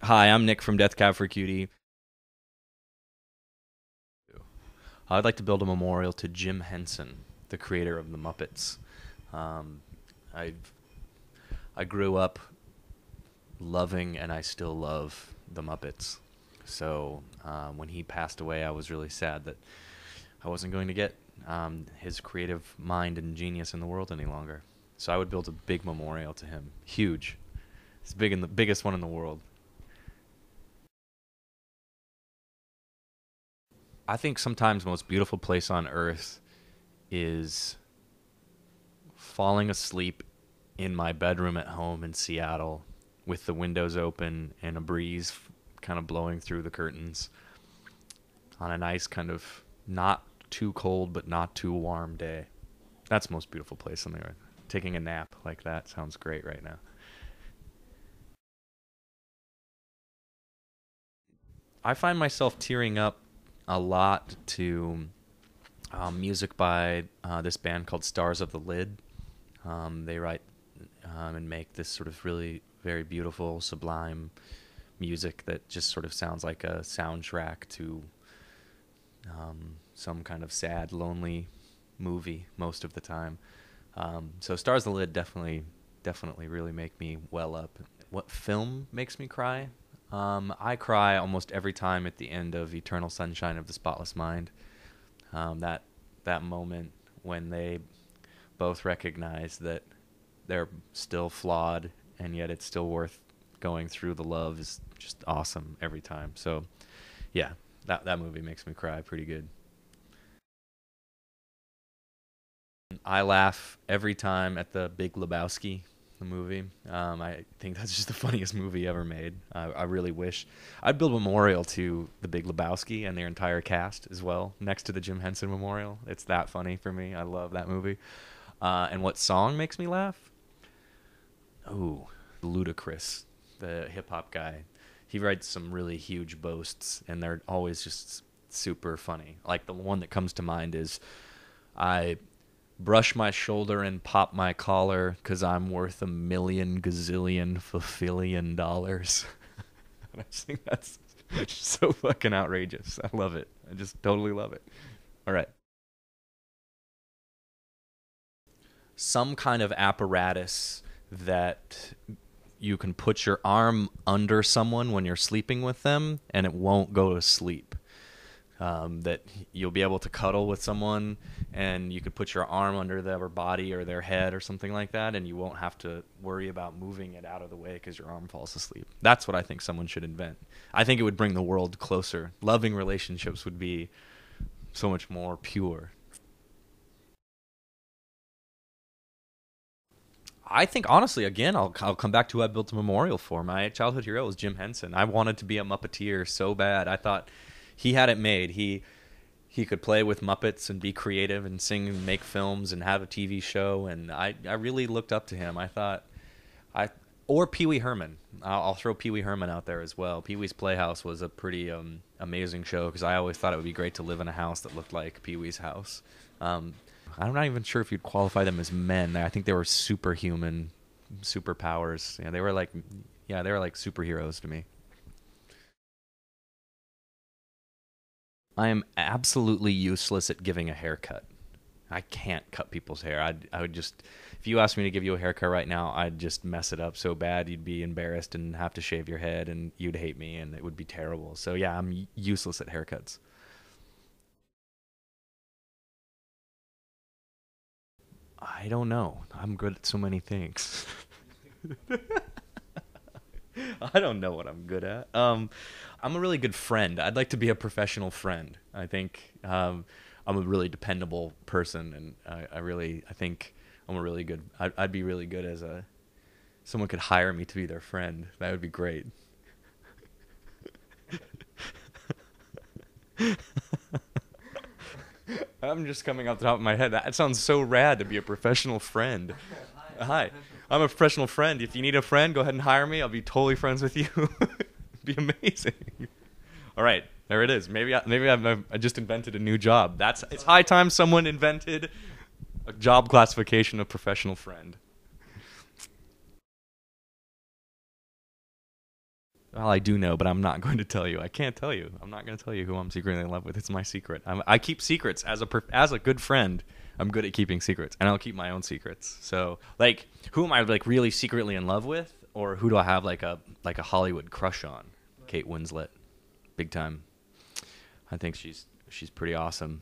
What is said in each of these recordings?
Hi, I'm Nick from Death Cab for Cutie. I'd like to build a memorial to Jim Henson, the creator of the Muppets. Um, I I grew up loving, and I still love the Muppets. So when he passed away, I was really sad that I wasn't going to get his creative mind and genius in the world any longer. So I would build a big memorial to him, huge. It's big in the biggest one in the world. I think sometimes the most beautiful place on earth is falling asleep in my bedroom at home in Seattle with the windows open and a breeze kind of blowing through the curtains on a nice kind of not too cold but not too warm day. That's the most beautiful place on the earth. Taking a nap like that sounds great right now. I find myself tearing up a lot to music by this band called Stars of the Lid. They write and make this sort of really very beautiful, sublime music that just sort of sounds like a soundtrack to some kind of sad, lonely movie most of the time. So Stars of the Lid definitely really make me well up. What film makes me cry? I cry almost every time at the end of Eternal Sunshine of the Spotless Mind. That moment when they both recognize that they're still flawed and yet it's still worth going through the love is just awesome every time. So yeah, that movie makes me cry pretty good. I laugh every time at the Big Lebowski, the movie. I think that's just the funniest movie ever made. I really wish I'd build a memorial to the Big Lebowski and their entire cast as well, next to the Jim Henson Memorial. It's that funny for me. I love that movie. And what song makes me laugh? Oh, Ludacris, the hip hop guy. He writes some really huge boasts, and they're always just super funny. Like the one that comes to mind is I brush my shoulder and pop my collar 'cause I'm worth a million gazillion fulfillion dollars. And I just think that's so fucking outrageous. I love it. I just totally love it. All right. Some kind of apparatus that you can put your arm under someone when you're sleeping with them and it won't go to sleep. That you'll be able to cuddle with someone and you could put your arm under their body or their head or something like that and you won't have to worry about moving it out of the way because your arm falls asleep. That's what I think someone should invent. I think it would bring the world closer. Loving relationships would be so much more pure. I think honestly, again, I'll come back to who I built a memorial for. My childhood hero was Jim Henson. I wanted to be a Muppeteer so bad. I thought he had it made. He could play with Muppets and be creative and sing and make films and have a TV show. And I really looked up to him. I thought I or Pee Wee Herman. I'll throw Pee Wee Herman out there as well. Pee Wee's Playhouse was a pretty amazing show because I always thought it would be great to live in a house that looked like Pee Wee's house. Um, I'm not even sure if you'd qualify them as men. I think they were superhuman, superpowers. Yeah, they were like superheroes to me. I am absolutely useless at giving a haircut. I can't cut people's hair. I would just, if you asked me to give you a haircut right now, I'd just mess it up so bad you'd be embarrassed and have to shave your head and you'd hate me and it would be terrible. So yeah, I'm useless at haircuts. I don't know. I'm good at so many things. I don't know what I'm good at. I'm a really good friend. I'd like to be a professional friend. I think I'm a really dependable person, and I think I'm a really good. I'd be really good as a. Someone could hire me to be their friend. That would be great. I'm just coming off the top of my head. That sounds so rad to be a professional friend. Hi, I'm a professional friend. If you need a friend, go ahead and hire me. I'll be totally friends with you. It'd be amazing. All right, there it is. I just invented a new job. It's high time someone invented a job classification of professional friend. Well, I do know, but I'm not going to tell you. I can't tell you. I'm not going to tell you who I'm secretly in love with. It's my secret. I keep secrets as a good friend. I'm good at keeping secrets, and I'll keep my own secrets. So, like, who am I like really secretly in love with, or who do I have like a Hollywood crush on? Kate Winslet, big time. I think she's pretty awesome,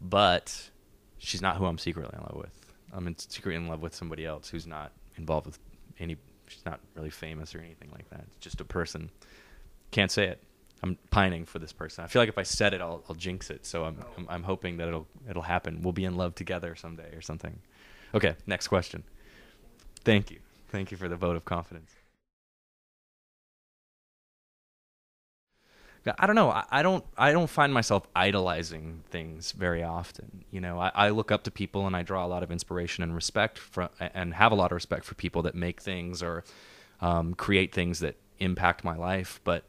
but she's not who I'm secretly in love with. I'm secretly in love with somebody else who's not involved with any. She's not really famous or anything like that. It's just a person. Can't say it. I'm pining for this person. I feel like if I said it, I'll jinx it. So I'm hoping that it'll happen. We'll be in love together someday or something. Okay, next question. Thank you for the vote of confidence. I don't know. I don't find myself idolizing things very often. You know, I look up to people and I draw a lot of inspiration and respect from, and have a lot of respect for people that make things or create things that impact my life. But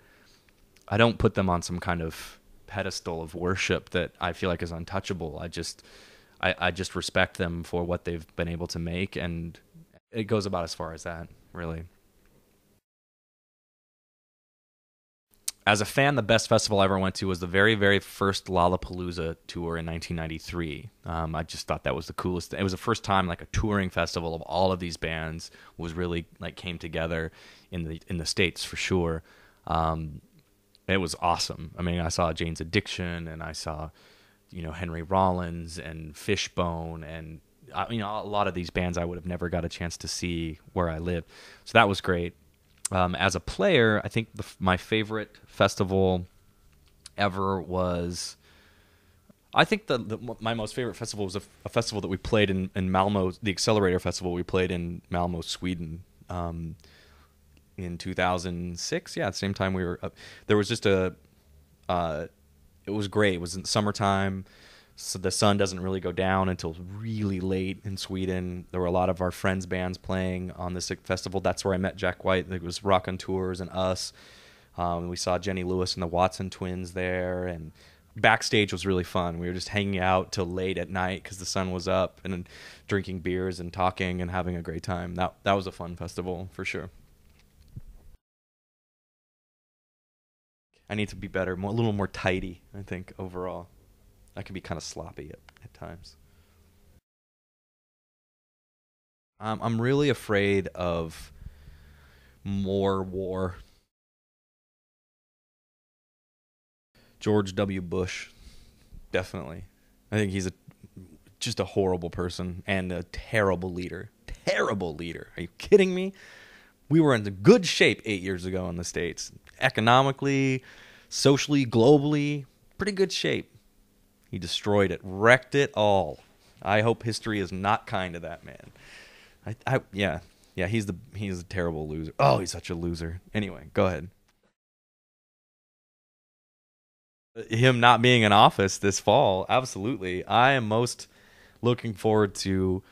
I don't put them on some kind of pedestal of worship that I feel like is untouchable. I just respect them for what they've been able to make, and it goes about as far as that, really. As a fan, the best festival I ever went to was the very, very first Lollapalooza tour in 1993. I just thought that was the coolest. It was the first time like a touring festival of all of these bands was really like came together in the States for sure. It was awesome. I mean, I saw Jane's Addiction, and I saw, Henry Rollins and Fishbone, and a lot of these bands I would have never got a chance to see where I live. So that was great. As a player, I think my favorite festival ever was. I think my most favorite festival was a festival that we played in Malmo, the Accelerator Festival we played in Malmo, Sweden, in 2006. Yeah, at the same time we were up. There was just it was great. It was in the summertime, so the sun doesn't really go down until really late in Sweden. There were a lot of our friends' bands playing on this festival. That's where I met Jack White. It was Rock on Tours and us. We saw Jenny Lewis and the Watson Twins there, and backstage was really fun. We were just hanging out till late at night because the sun was up, and drinking beers and talking and having a great time. That was a fun festival for sure. I need to be better, a little more tidy, I think, overall. I can be kind of sloppy at times. I'm really afraid of more war. George W. Bush, definitely. I think he's just a horrible person and a terrible leader. Terrible leader. Are you kidding me? We were in good shape 8 years ago in the States. Economically, socially, globally, pretty good shape. He destroyed it, wrecked it all. I hope history is not kind to that man. Yeah, he's a terrible loser. Oh, he's such a loser. Anyway, go ahead. Him not being in office this fall, absolutely. I am most looking forward to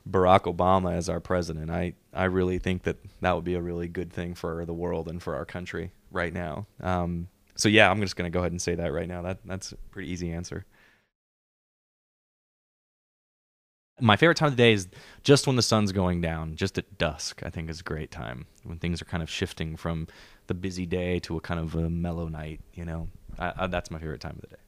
Barack Obama as our president. I really think that would be a really good thing for the world and for our country right now. So yeah, I'm just going to go ahead and say that right now. That's a pretty easy answer. My favorite time of the day is just when the sun's going down, just at dusk. I think is a great time when things are kind of shifting from the busy day to a kind of a mellow night. That's my favorite time of the day.